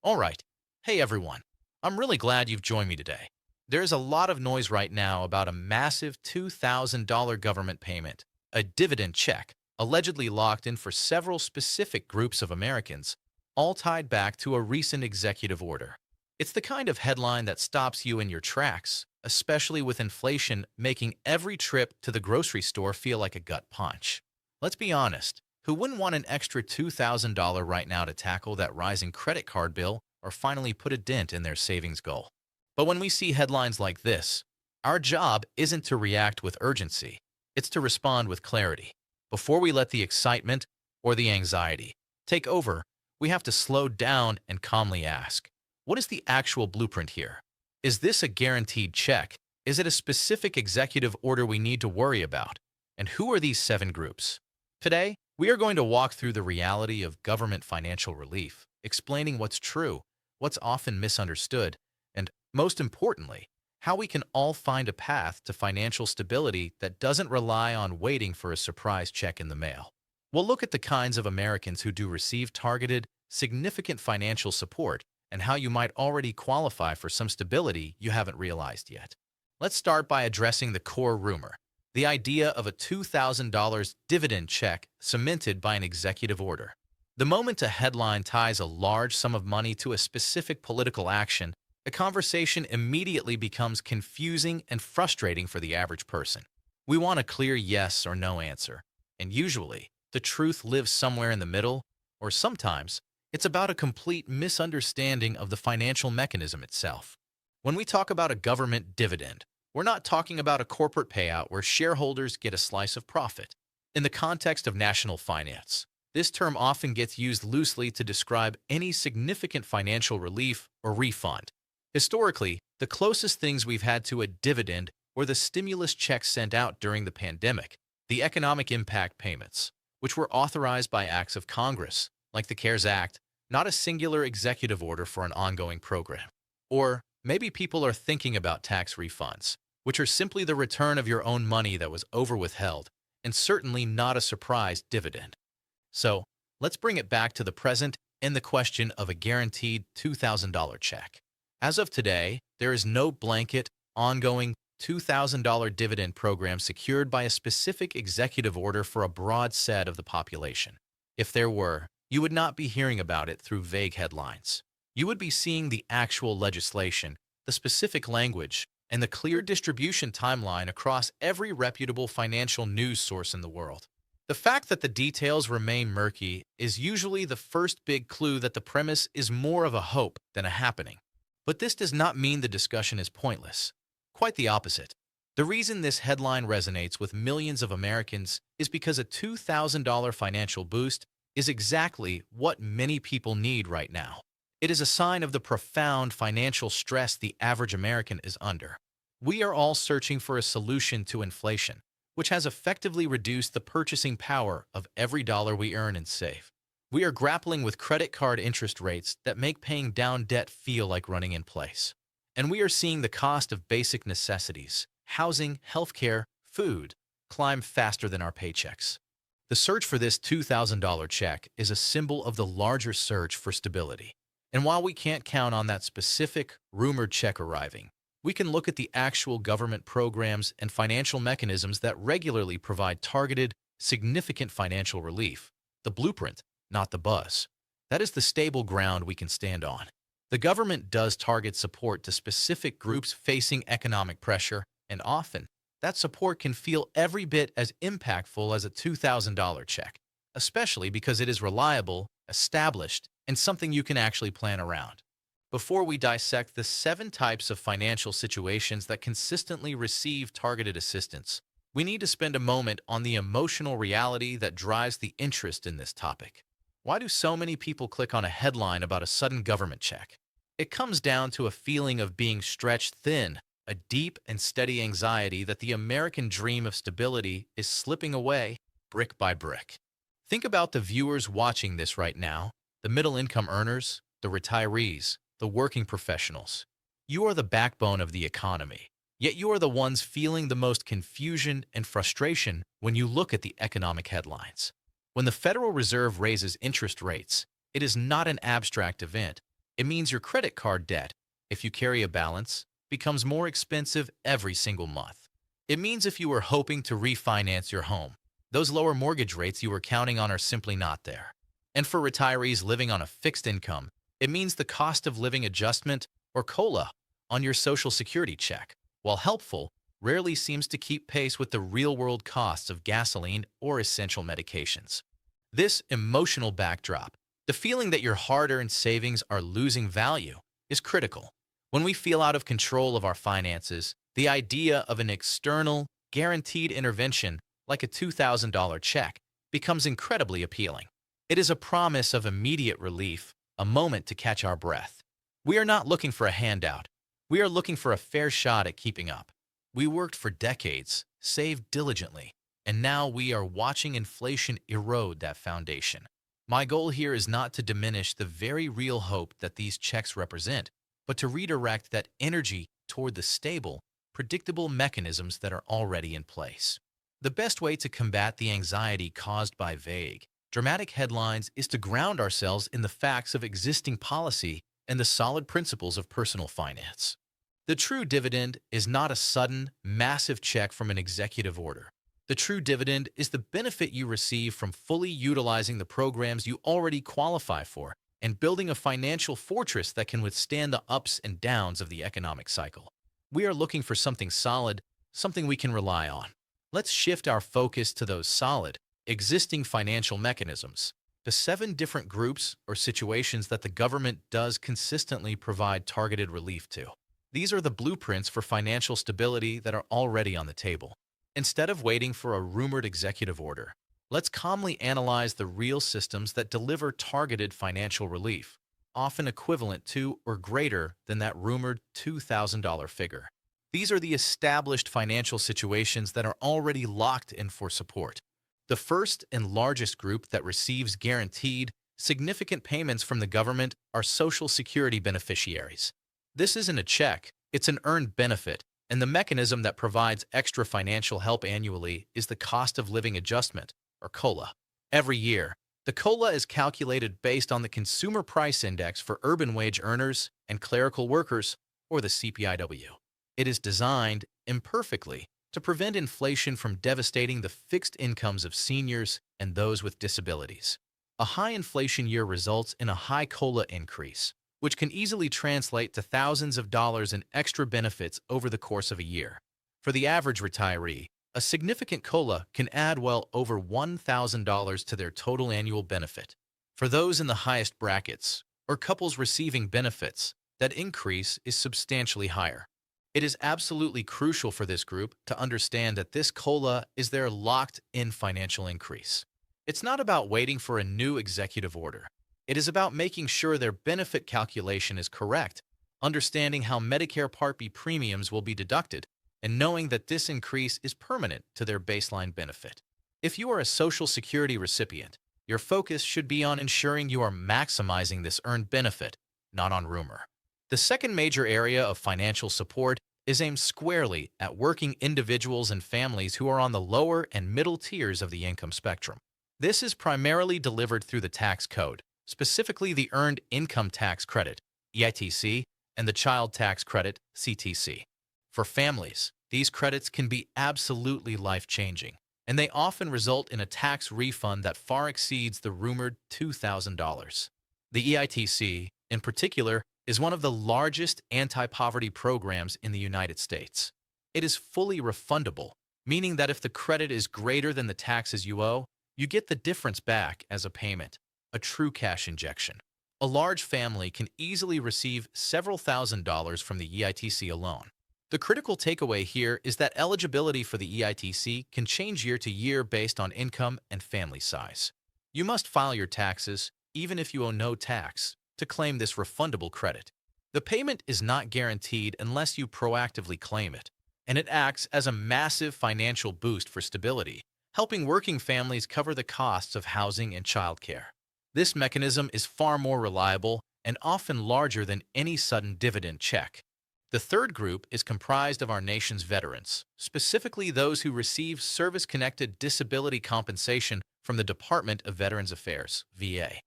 All right. Hey everyone. I'm really glad you've joined me today. There's a lot of noise right now about a massive $2,000 government payment, a dividend check, allegedly locked in for several specific groups of Americans, all tied back to a recent executive order. It's the kind of headline that stops you in your tracks, especially with inflation making every trip to the grocery store feel like a gut punch. Let's be honest. Who wouldn't want an extra $2,000 right now to tackle that rising credit card bill or finally put a dent in their savings goal? But when we see headlines like this, our job isn't to react with urgency, it's to respond with clarity. Before we let the excitement or the anxiety take over, we have to slow down and calmly ask, what is the actual blueprint here? Is this a guaranteed check? Is it a specific executive order we need to worry about? And who are these seven groups? Today, we are going to walk through the reality of government financial relief, explaining what's true, what's often misunderstood, and, most importantly, how we can all find a path to financial stability that doesn't rely on waiting for a surprise check in the mail. We'll look at the kinds of Americans who do receive targeted, significant financial support and how you might already qualify for some stability you haven't realized yet. Let's start by addressing the core rumor, the idea of a $2,000 dividend check cemented by an executive order. The moment a headline ties a large sum of money to a specific political action, the conversation immediately becomes confusing and frustrating for the average person. We want a clear yes or no answer, and usually, the truth lives somewhere in the middle, or sometimes, it's about a complete misunderstanding of the financial mechanism itself. When we talk about a government dividend, we're not talking about a corporate payout where shareholders get a slice of profit. In the context of national finance, this term often gets used loosely to describe any significant financial relief or refund. Historically, the closest things we've had to a dividend were the stimulus checks sent out during the pandemic, the economic impact payments, which were authorized by acts of Congress, like the CARES Act, not a singular executive order for an ongoing program. Or maybe people are thinking about tax refunds, which are simply the return of your own money that was overwithheld, and certainly not a surprise dividend. So, let's bring it back to the present and the question of a guaranteed $2,000 check. As of today, there is no blanket, ongoing $2,000 dividend program secured by a specific executive order for a broad set of the population. If there were, you would not be hearing about it through vague headlines. You would be seeing the actual legislation, the specific language, and the clear distribution timeline across every reputable financial news source in the world. The fact that the details remain murky is usually the first big clue that the premise is more of a hope than a happening. But this does not mean the discussion is pointless. Quite the opposite. The reason this headline resonates with millions of Americans is because a $2,000 financial boost is exactly what many people need right now. It is a sign of the profound financial stress the average American is under. We are all searching for a solution to inflation, which has effectively reduced the purchasing power of every dollar we earn and save. We are grappling with credit card interest rates that make paying down debt feel like running in place. And we are seeing the cost of basic necessities, housing, healthcare, food, climb faster than our paychecks. The search for this $2,000 check is a symbol of the larger search for stability. And while we can't count on that specific, rumored check arriving, we can look at the actual government programs and financial mechanisms that regularly provide targeted, significant financial relief. The blueprint, not the buzz. That is the stable ground we can stand on. The government does target support to specific groups facing economic pressure, and often, that support can feel every bit as impactful as a $2,000 check, especially because it is reliable, established, and something you can actually plan around. Before we dissect the 7 types of financial situations that consistently receive targeted assistance, we need to spend a moment on the emotional reality that drives the interest in this topic. Why do so many people click on a headline about a sudden government check? It comes down to a feeling of being stretched thin, a deep and steady anxiety that the American dream of stability is slipping away brick by brick. Think about the viewers watching this right now, the middle-income earners, the retirees, the working professionals. You are the backbone of the economy, yet you are the ones feeling the most confusion and frustration when you look at the economic headlines. When the Federal Reserve raises interest rates, it is not an abstract event. It means your credit card debt, if you carry a balance, becomes more expensive every single month. It means if you were hoping to refinance your home, those lower mortgage rates you were counting on are simply not there. And for retirees living on a fixed income, it means the cost of living adjustment, or COLA, on your Social Security check, while helpful, rarely seems to keep pace with the real-world costs of gasoline or essential medications. This emotional backdrop, the feeling that your hard-earned savings are losing value, is critical. When we feel out of control of our finances, the idea of an external, guaranteed intervention like a $2,000 check becomes incredibly appealing. It is a promise of immediate relief, a moment to catch our breath. We are not looking for a handout. We are looking for a fair shot at keeping up. We worked for decades, saved diligently, and now we are watching inflation erode that foundation. My goal here is not to diminish the very real hope that these checks represent, but to redirect that energy toward the stable, predictable mechanisms that are already in place. The best way to combat the anxiety caused by vague, dramatic headlines is to ground ourselves in the facts of existing policy and the solid principles of personal finance. The true dividend is not a sudden, massive check from an executive order. The true dividend is the benefit you receive from fully utilizing the programs you already qualify for and building a financial fortress that can withstand the ups and downs of the economic cycle. We are looking for something solid, something we can rely on. Let's shift our focus to those solid, existing financial mechanisms, the 7 different groups or situations that the government does consistently provide targeted relief to. These are the blueprints for financial stability that are already on the table. Instead of waiting for a rumored executive order, let's calmly analyze the real systems that deliver targeted financial relief, often equivalent to or greater than that rumored $2,000 figure. These are the established financial situations that are already locked in for support. The first and largest group that receives guaranteed, significant payments from the government are Social Security beneficiaries. This isn't a check, it's an earned benefit, and the mechanism that provides extra financial help annually is the Cost of Living Adjustment, or COLA. Every year, the COLA is calculated based on the Consumer Price Index for urban wage earners and clerical workers, or the CPIW. It is designed, imperfectly, to prevent inflation from devastating the fixed incomes of seniors and those with disabilities. A high inflation year results in a high COLA increase, which can easily translate to thousands of dollars in extra benefits over the course of a year. For the average retiree, a significant COLA can add well over $1,000 to their total annual benefit. For those in the highest brackets, or couples receiving benefits, that increase is substantially higher. It is absolutely crucial for this group to understand that this COLA is their locked-in financial increase. It's not about waiting for a new executive order. It is about making sure their benefit calculation is correct, understanding how Medicare Part B premiums will be deducted, and knowing that this increase is permanent to their baseline benefit. If you are a Social Security recipient, your focus should be on ensuring you are maximizing this earned benefit, not on rumor. The second major area of financial support is aimed squarely at working individuals and families who are on the lower and middle tiers of the income spectrum. This is primarily delivered through the tax code, specifically the Earned Income Tax Credit, EITC, and the Child Tax Credit, CTC. For families, these credits can be absolutely life-changing, and they often result in a tax refund that far exceeds the rumored $2,000. The EITC, in particular, is one of the largest anti-poverty programs in the United States. It is fully refundable, meaning that if the credit is greater than the taxes you owe, you get the difference back as a payment, a true cash injection. A large family can easily receive several $1,000s from the EITC alone. The critical takeaway here is that eligibility for the EITC can change year to year based on income and family size. You must file your taxes, even if you owe no tax, to claim this refundable credit. The payment is not guaranteed unless you proactively claim it, and it acts as a massive financial boost for stability, helping working families cover the costs of housing and childcare. This mechanism is far more reliable and often larger than any sudden dividend check. The third group is comprised of our nation's veterans, specifically those who receive service-connected disability compensation from the Department of Veterans Affairs, VA.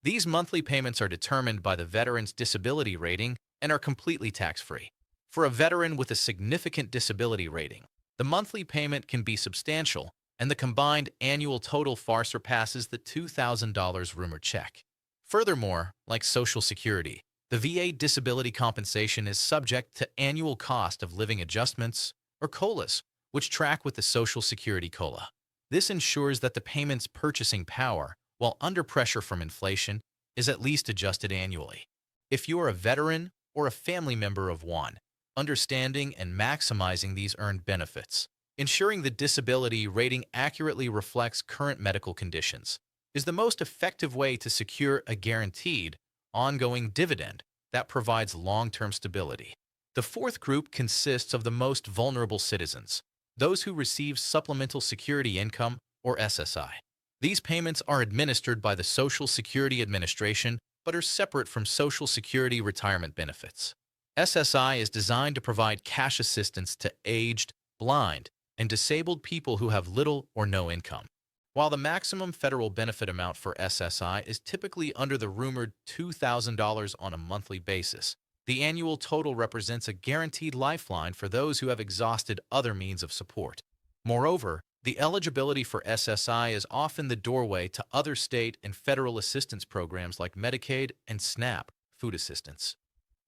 These monthly payments are determined by the veteran's disability rating and are completely tax-free. For a veteran with a significant disability rating, the monthly payment can be substantial, and the combined annual total far surpasses the $2,000 rumored check. Furthermore, like Social Security, the VA disability compensation is subject to annual cost of living adjustments, or COLAs, which track with the Social Security COLA. This ensures that the payment's purchasing power, while under pressure from inflation, is at least adjusted annually. If you are a veteran or a family member of one, understanding and maximizing these earned benefits, ensuring the disability rating accurately reflects current medical conditions, is the most effective way to secure a guaranteed, ongoing dividend that provides long-term stability. The fourth group consists of the most vulnerable citizens, those who receive Supplemental Security Income, or SSI. These payments are administered by the Social Security Administration but are separate from Social Security retirement benefits. SSI is designed to provide cash assistance to aged, blind, and disabled people who have little or no income. While the maximum federal benefit amount for SSI is typically under the rumored $2,000 on a monthly basis, the annual total represents a guaranteed lifeline for those who have exhausted other means of support. Moreover, the eligibility for SSI is often the doorway to other state and federal assistance programs like Medicaid and SNAP, food assistance.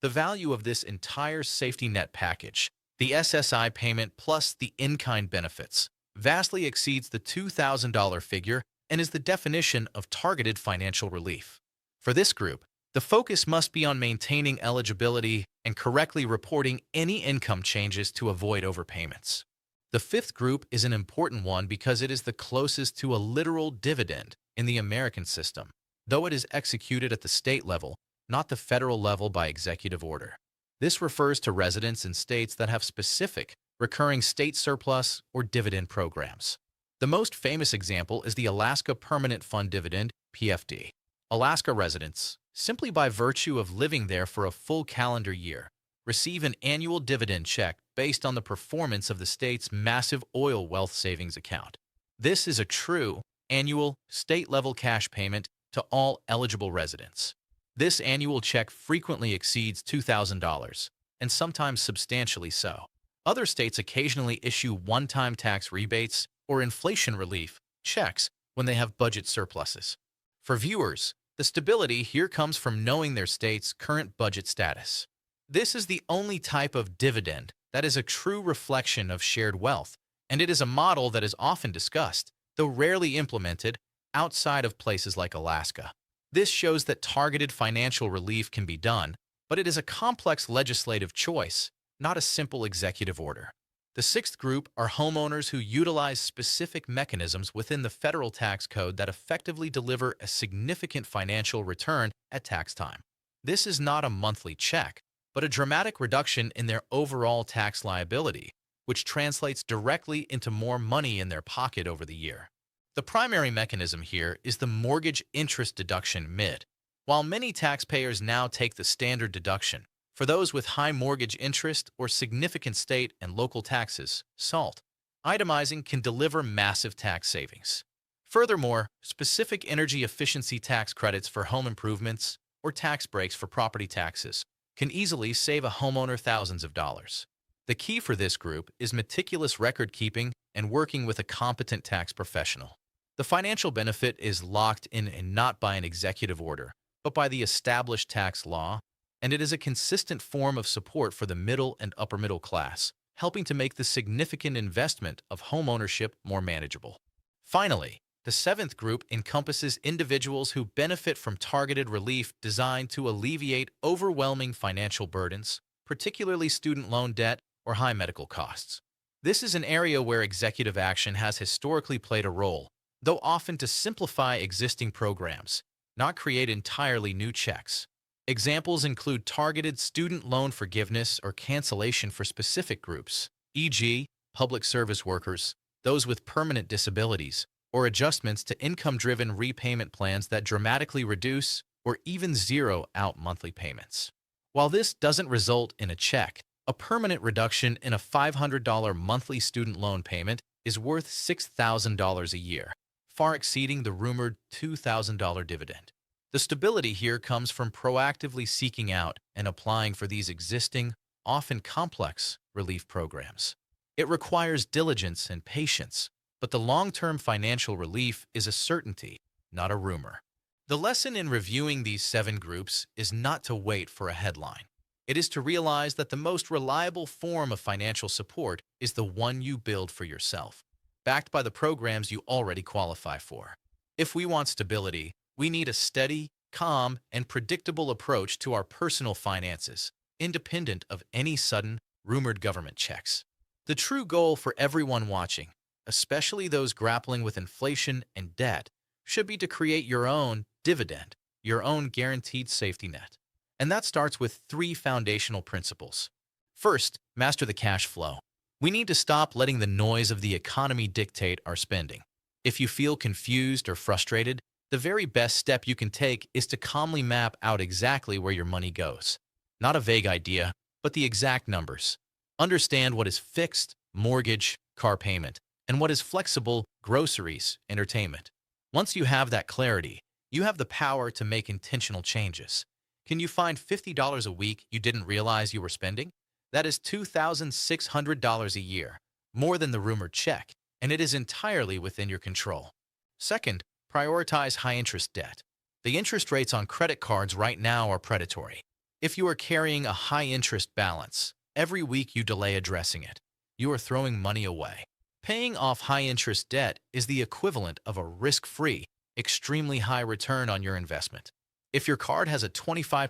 The value of this entire safety net package, the SSI payment plus the in-kind benefits, vastly exceeds the $2,000 figure and is the definition of targeted financial relief. For this group, the focus must be on maintaining eligibility and correctly reporting any income changes to avoid overpayments. The fifth group is an important one because it is the closest to a literal dividend in the American system, though it is executed at the state level, not the federal level by executive order. This refers to residents in states that have specific, recurring state surplus or dividend programs. The most famous example is the Alaska Permanent Fund Dividend, PFD. Alaska residents, simply by virtue of living there for a full calendar year, receive an annual dividend check based on the performance of the state's massive oil wealth savings account. This is a true, annual, state-level cash payment to all eligible residents. This annual check frequently exceeds $2,000, and sometimes substantially so. Other states occasionally issue one-time tax rebates or inflation relief checks when they have budget surpluses. For viewers, the stability here comes from knowing their state's current budget status. This is the only type of dividend that is a true reflection of shared wealth, and it is a model that is often discussed, though rarely implemented, outside of places like Alaska. This shows that targeted financial relief can be done, but it is a complex legislative choice, not a simple executive order. The sixth group are homeowners who utilize specific mechanisms within the federal tax code that effectively deliver a significant financial return at tax time. This is not a monthly check, but a dramatic reduction in their overall tax liability, which translates directly into more money in their pocket over the year. The primary mechanism here is the mortgage interest deduction MID. While many taxpayers now take the standard deduction, for those with high mortgage interest or significant state and local taxes, SALT, itemizing can deliver massive tax savings. Furthermore, specific energy efficiency tax credits for home improvements or tax breaks for property taxes can easily save a homeowner thousands of dollars. The key for this group is meticulous record keeping and working with a competent tax professional. The financial benefit is locked in and not by an executive order, but by the established tax law, and it is a consistent form of support for the middle and upper middle class, helping to make the significant investment of homeownership more manageable. Finally, the seventh group encompasses individuals who benefit from targeted relief designed to alleviate overwhelming financial burdens, particularly student loan debt or high medical costs. This is an area where executive action has historically played a role, though often to simplify existing programs, not create entirely new checks. Examples include targeted student loan forgiveness or cancellation for specific groups, e.g., public service workers, those with permanent disabilities, or adjustments to income-driven repayment plans that dramatically reduce or even zero out monthly payments. While this doesn't result in a check, a permanent reduction in a $500 monthly student loan payment is worth $6,000 a year, far exceeding the rumored $2,000 dividend. The stability here comes from proactively seeking out and applying for these existing, often complex, relief programs. It requires diligence and patience, but the long-term financial relief is a certainty, not a rumor. The lesson in reviewing these 7 groups is not to wait for a headline. It is to realize that the most reliable form of financial support is the one you build for yourself, backed by the programs you already qualify for. If we want stability, we need a steady, calm, and predictable approach to our personal finances, independent of any sudden, rumored government checks. The true goal for everyone watching, especially those grappling with inflation and debt, should be to create your own dividend, your own guaranteed safety net. And that starts with 3 foundational principles. First, master the cash flow. We need to stop letting the noise of the economy dictate our spending. If you feel confused or frustrated, the very best step you can take is to calmly map out exactly where your money goes. Not a vague idea, but the exact numbers. Understand what is fixed, mortgage, car payment, and what is flexible, groceries, entertainment. Once you have that clarity, you have the power to make intentional changes. Can you find $50 a week you didn't realize you were spending? That is $2,600 a year, more than the rumored check, and it is entirely within your control. Second, prioritize high-interest debt. The interest rates on credit cards right now are predatory. If you are carrying a high-interest balance, every week you delay addressing it, you are throwing money away. Paying off high-interest debt is the equivalent of a risk-free, extremely high return on your investment. If your card has a 25%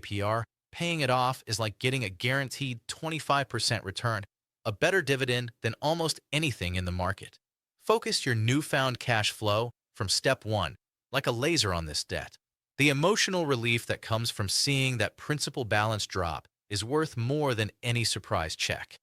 APR, paying it off is like getting a guaranteed 25% return, a better dividend than almost anything in the market. Focus your newfound cash flow from step 1, like a laser on this debt. The emotional relief that comes from seeing that principal balance drop is worth more than any surprise check.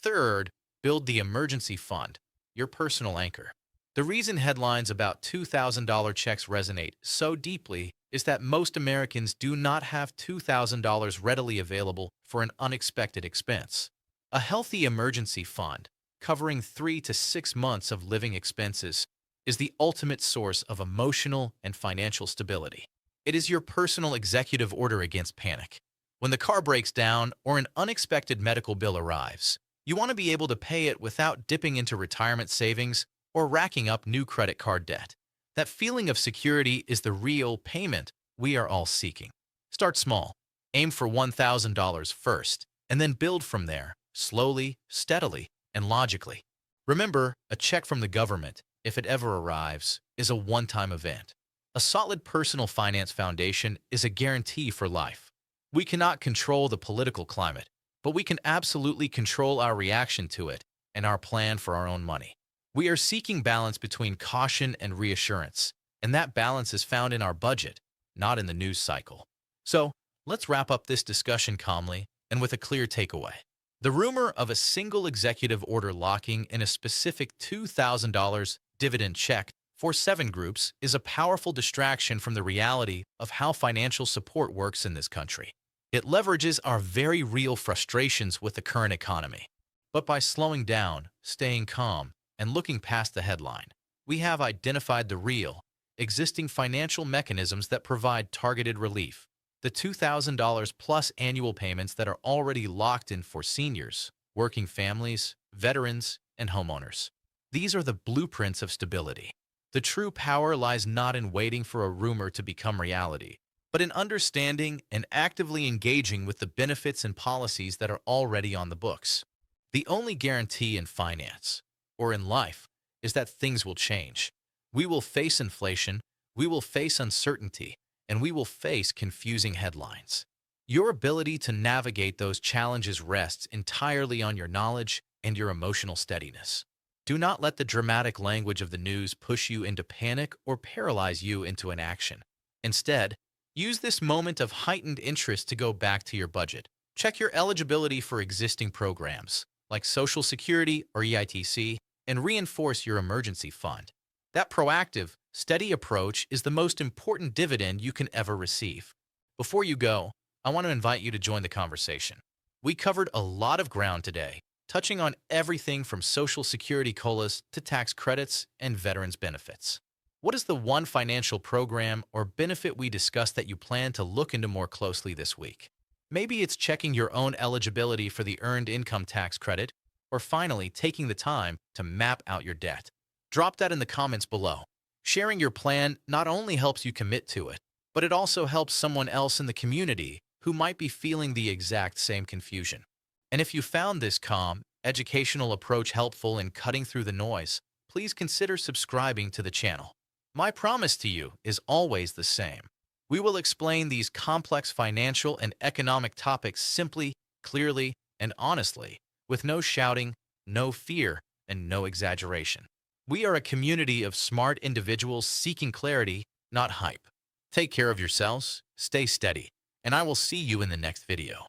Third, build the emergency fund, your personal anchor. The reason headlines about $2,000 checks resonate so deeply is that most Americans do not have $2,000 readily available for an unexpected expense. A healthy emergency fund, covering 3 to 6 months of living expenses, is the ultimate source of emotional and financial stability. It is your personal executive order against panic. When the car breaks down or an unexpected medical bill arrives, you want to be able to pay it without dipping into retirement savings or racking up new credit card debt. That feeling of security is the real payment we are all seeking. Start small. Aim for $1,000 first, and then build from there, slowly, steadily, and logically. Remember, a check from the government, if it ever arrives, is a one-time event. A solid personal finance foundation is a guarantee for life. We cannot control the political climate, but we can absolutely control our reaction to it and our plan for our own money. We are seeking balance between caution and reassurance, and that balance is found in our budget, not in the news cycle. So, let's wrap up this discussion calmly and with a clear takeaway. The rumor of a single executive order locking in a specific $2,000 dividend check for 7 groups is a powerful distraction from the reality of how financial support works in this country. It leverages our very real frustrations with the current economy. But by slowing down, staying calm, and looking past the headline, we have identified the real, existing financial mechanisms that provide targeted relief. The $2,000 plus annual payments that are already locked in for seniors, working families, veterans, and homeowners. These are the blueprints of stability. The true power lies not in waiting for a rumor to become reality, but in understanding and actively engaging with the benefits and policies that are already on the books. The only guarantee in finance, or in life, is that things will change. We will face inflation, we will face uncertainty, and we will face confusing headlines. Your ability to navigate those challenges rests entirely on your knowledge and your emotional steadiness. Do not let the dramatic language of the news push you into panic or paralyze you into inaction. Instead, use this moment of heightened interest to go back to your budget. Check your eligibility for existing programs, like Social Security or EITC, and reinforce your emergency fund. That proactive, steady approach is the most important dividend you can ever receive. Before you go, I want to invite you to join the conversation. We covered a lot of ground today, touching on everything from Social Security COLAs to tax credits and veterans benefits. What is the one financial program or benefit we discussed that you plan to look into more closely this week? Maybe it's checking your own eligibility for the Earned Income Tax Credit, or finally taking the time to map out your debt. Drop that in the comments below. Sharing your plan not only helps you commit to it, but it also helps someone else in the community who might be feeling the exact same confusion. And if you found this calm, educational approach helpful in cutting through the noise, please consider subscribing to the channel. My promise to you is always the same. We will explain these complex financial and economic topics simply, clearly, and honestly, with no shouting, no fear, and no exaggeration. We are a community of smart individuals seeking clarity, not hype. Take care of yourselves, stay steady, and I will see you in the next video.